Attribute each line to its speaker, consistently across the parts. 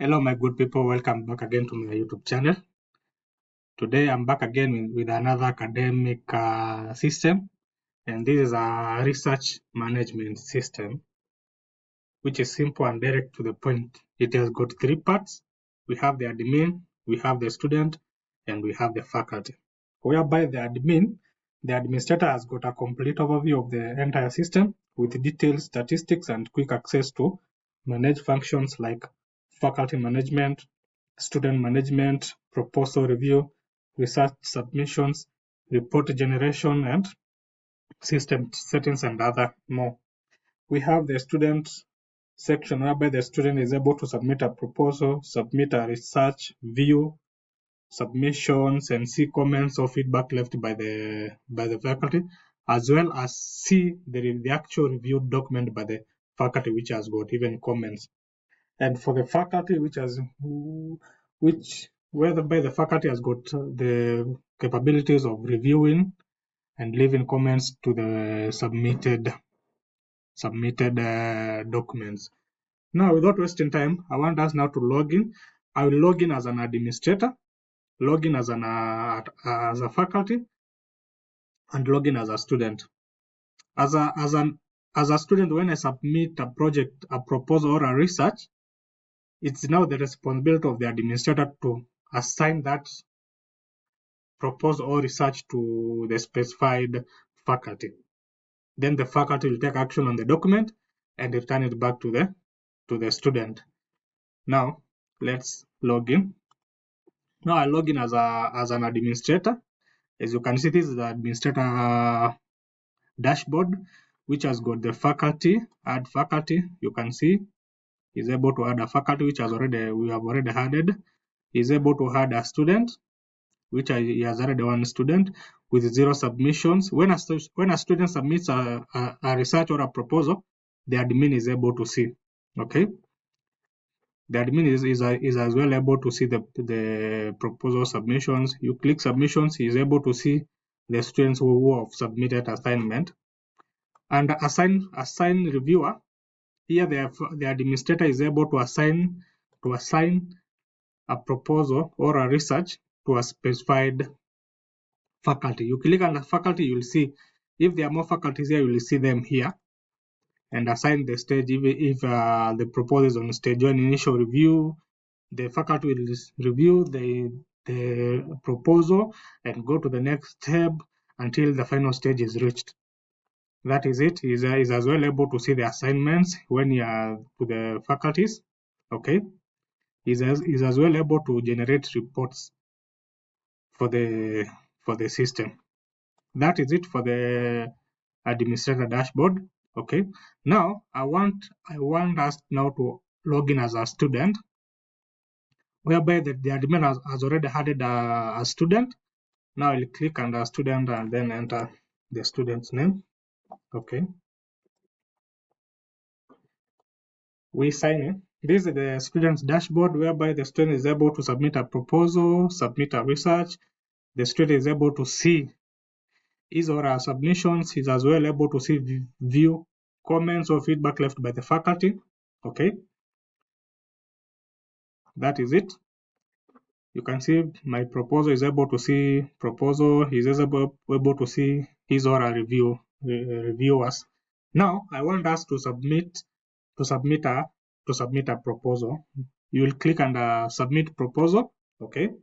Speaker 1: Hello, my good people. Welcome back again to my YouTube channel. Today, I'm back again with another academic system, and this is a research management system, which is simple and direct to the point. It has got three parts. We have the admin, we have the student, and we have the faculty. Whereby the administrator has got a complete overview of the entire system with detailed statistics and quick access to manage functions like faculty management, student management, proposal review, research submissions, report generation, and system settings and other more. We have the student section whereby the student is able to submit a proposal, submit a research, view submissions, and see comments or feedback left by the faculty, as well as see the actual reviewed document by the faculty, which has got even comments. And for the faculty, whereby the faculty has got the capabilities of reviewing and leaving comments to the submitted documents. Now, without wasting time, I want us now to log in. I will log in as an administrator, log in as a faculty, and log in as a student. As a student, when I submit a project, a proposal, or a research, it's now the responsibility of the administrator to assign that proposal or research to the specified faculty. Then the faculty will take action on the document and return it back to the student. Now let's log in. Now I log in as an administrator. As you can see, this is the administrator dashboard, which has got the faculty, add faculty. You can see is able to add a faculty, which we have already added. Is able to add a student, which he has already one student with 0 submissions. When a student submits a research or a proposal, the admin is able to see. Okay, the admin is as well able to see the proposal submissions. You click submissions, he is able to see the students who have submitted assignment. And assign reviewer. Here the administrator is able to assign a proposal or a research to a specified faculty. You click on the faculty, you will see if there are more faculties here, you will see them here, and assign the stage. If the proposal is on stage 1 initial review, the faculty will review the proposal and go to the next step until the final stage is reached. That is it. Is as well able to see the assignments when you are to the faculties. Okay, is as well able to generate reports for the system. That is it for the administrator dashboard. Okay, now I want us now to log in as a student, whereby the admin has already added a student. Now I'll click on the student and then enter the student's name. Okay, we sign in. This is the student's dashboard, whereby the student is able to submit a proposal, submit a research. The student is able to see his or her submissions. He's as well able to see view comments or feedback left by the faculty. Okay, that is it. You can see my proposal is able to see proposal. He's able to see his or her reviewers. Now I want us to submit a proposal. You will click on the submit proposal. Okay,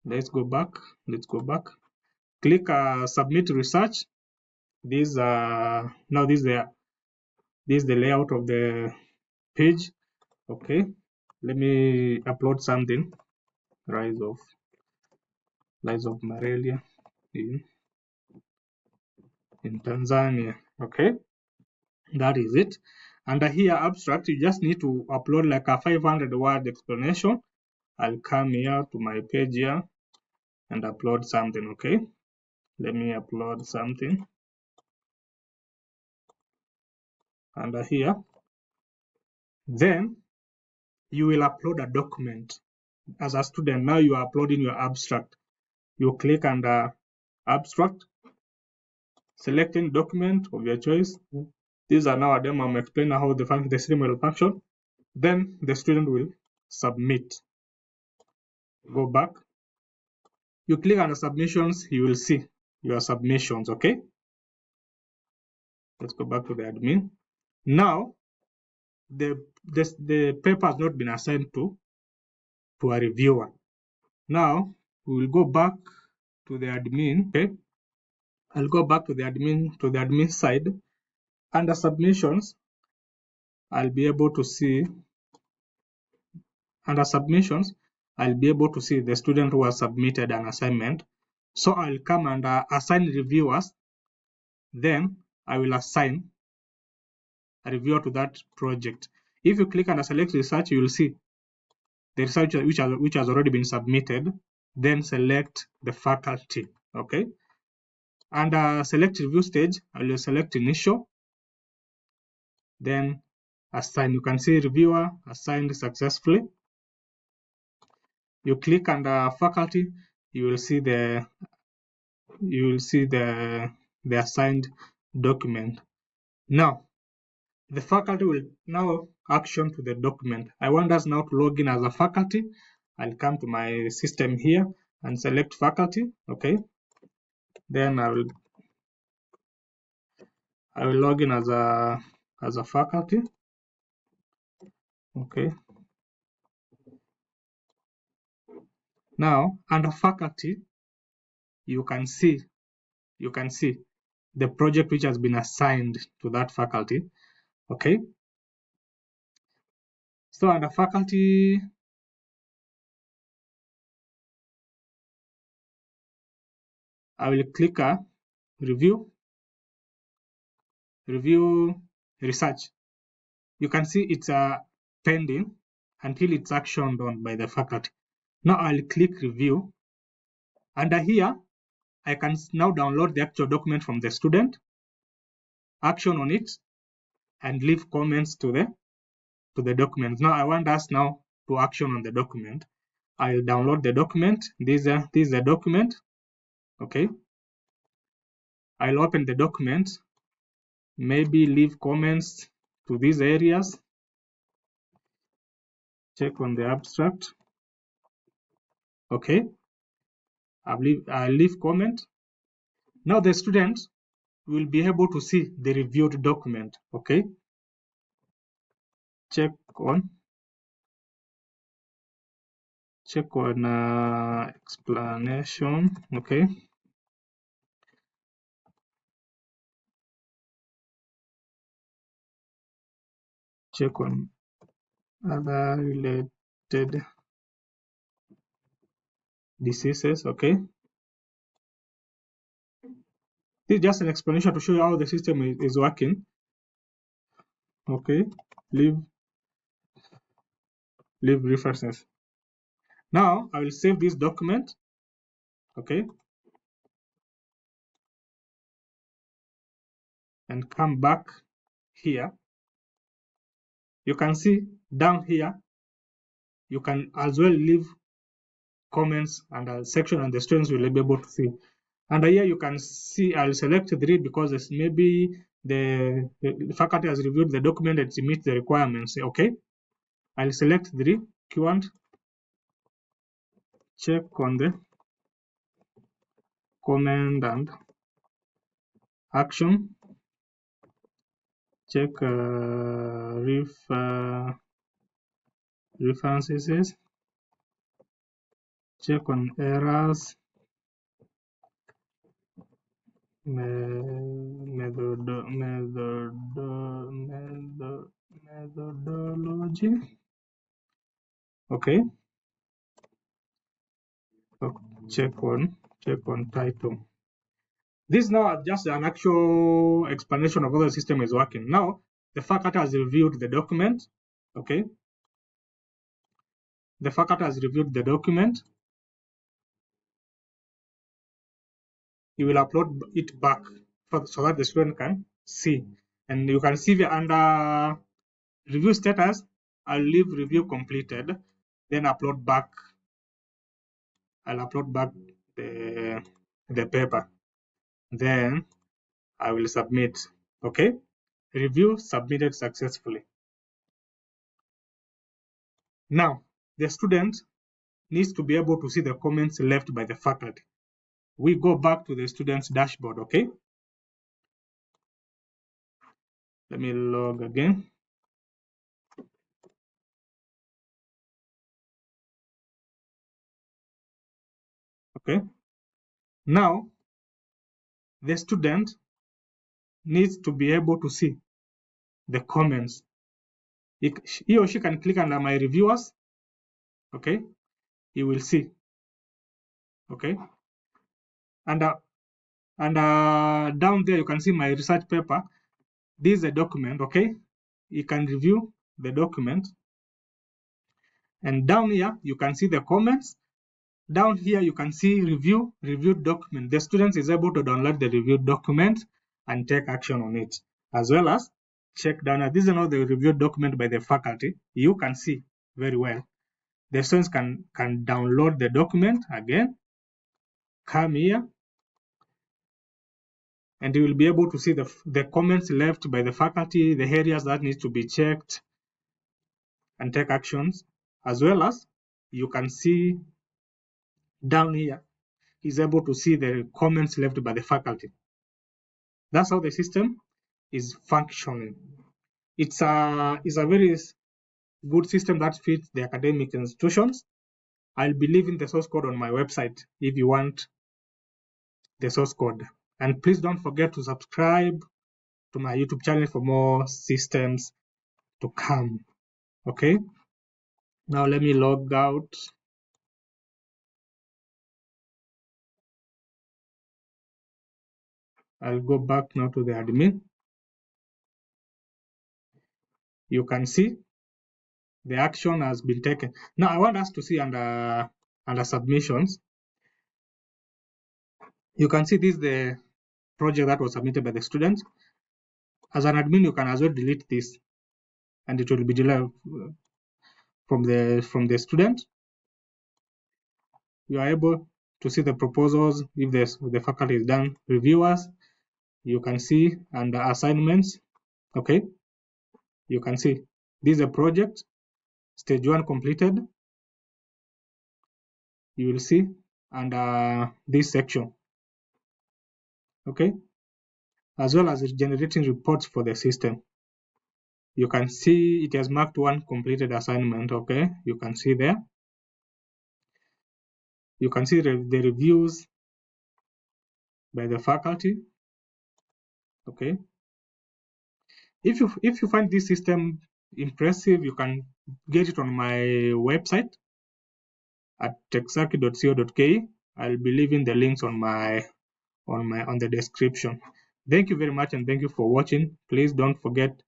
Speaker 1: let's go back. Click submit research. This is the layout of the page. Okay, let me upload something. Rise of malaria in Tanzania. Okay, that is it. Under here abstract, you just need to upload like a 500-word explanation. I'll come here to my page here and upload something. Okay, let me upload something under here. Then you will upload a document. As a student, now you are uploading your abstract. You click under abstract, selecting document of your choice. These are now a demo. I'm explaining how the system will function. Then the student will submit. Go back. You click on the submissions, you will see your submissions, okay? Let's go back to the admin. Now, the paper has not been assigned to a reviewer. Now, we will go back to the admin, okay? I'll go back to the admin side. Under submissions, I'll be able to see, under submissions, I'll be able to see the student who has submitted an assignment. So I'll come under assign reviewers, then I will assign a reviewer to that project. If you click on select research, you will see the research which has already been submitted. Then select the faculty. Okay. Under select review stage, I will select initial. Then assign. You can see reviewer assigned successfully. You click under faculty, you will see the assigned document. Now the faculty will now action to the document. I want us now to log in as a faculty. I'll come to my system here and select faculty. Okay. Then I will log in as a faculty. Okay. Now under faculty, you can see the project which has been assigned to that faculty. Okay. So under faculty, I will click review research. You can see it's pending until it's actioned on by the faculty. Now I'll click review. Under here, I can now download the actual document from the student, action on it, and leave comments to the document. Now I want us now to action on the document. I'll download the document. This is the document. Okay. I'll open the document. Maybe leave comments to these areas. Check on the abstract. Okay. I'll leave comment. Now the student will be able to see the reviewed document. Okay. Check on explanation. Okay. Check on other related diseases. Okay. This is just an explanation to show you how the system is working. Okay. Leave references. Now I will save this document. Okay. And come back here. You can see down here, you can as well leave comments and a section, and the students will be able to see. And here you can see, I'll select 3 because maybe the faculty has reviewed the document and it meets the requirements. Okay. I'll select 3, keyword, check on the comment and action, check references, check on errors, methodology. Okay. Check on title. This is now just an actual explanation of how the system is working. Now the faculty has reviewed the document. Okay. The faculty has reviewed the document. You will upload it back so that the student can see. And you can see under review status, I'll leave review completed, then upload back. I'll upload back the paper. Then I will submit. Okay. Review submitted successfully. Now the student needs to be able to see the comments left by the faculty. We go back to the student's dashboard, okay? Let me log again. Okay. Now, the student needs to be able to see the comments. He or she can click under my reviewers, okay? He will see, okay? And down there, you can see my research paper. This is a document, okay? You can review the document. And down here, you can see the comments. Down here, you can see reviewed document. The student is able to download the reviewed document and take action on it, as well as check down. This is not the reviewed document by the faculty. You can see very well. The students can download the document again, come here, and you will be able to see the comments left by the faculty, the areas that need to be checked and take actions, as well as you can see down here is able to see the comments left by the faculty. That's how the system is functioning. It's a very good system that fits the academic institutions. I'll be leaving the source code on my website if you want the source code. And please don't forget to subscribe to my YouTube channel for more systems to come. Okay. Now let me log out. I'll go back now to the admin. You can see the action has been taken. Now I want us to see under submissions. You can see this is the project that was submitted by the students. As an admin, you can as well delete this, and it will be deleted from the student. You are able to see the proposals if the faculty is done. Reviewers, you can see under assignments. Okay, you can see this is a project, stage 1 completed. You will see under this section. Okay, as well as generating reports for the system. You can see it has marked 1 completed assignment. Okay, you can see there. You can see the reviews by the faculty. Okay, if you find this system impressive, you can get it on my website at techsaki.co.ke. I'll be leaving the links on the description. Thank you very much, and thank you for watching. Please don't forget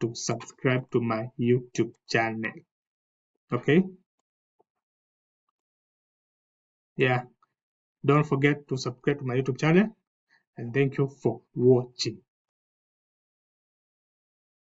Speaker 1: to subscribe to my YouTube channel. Okay, yeah, don't forget to subscribe to my YouTube channel, and thank you for watching.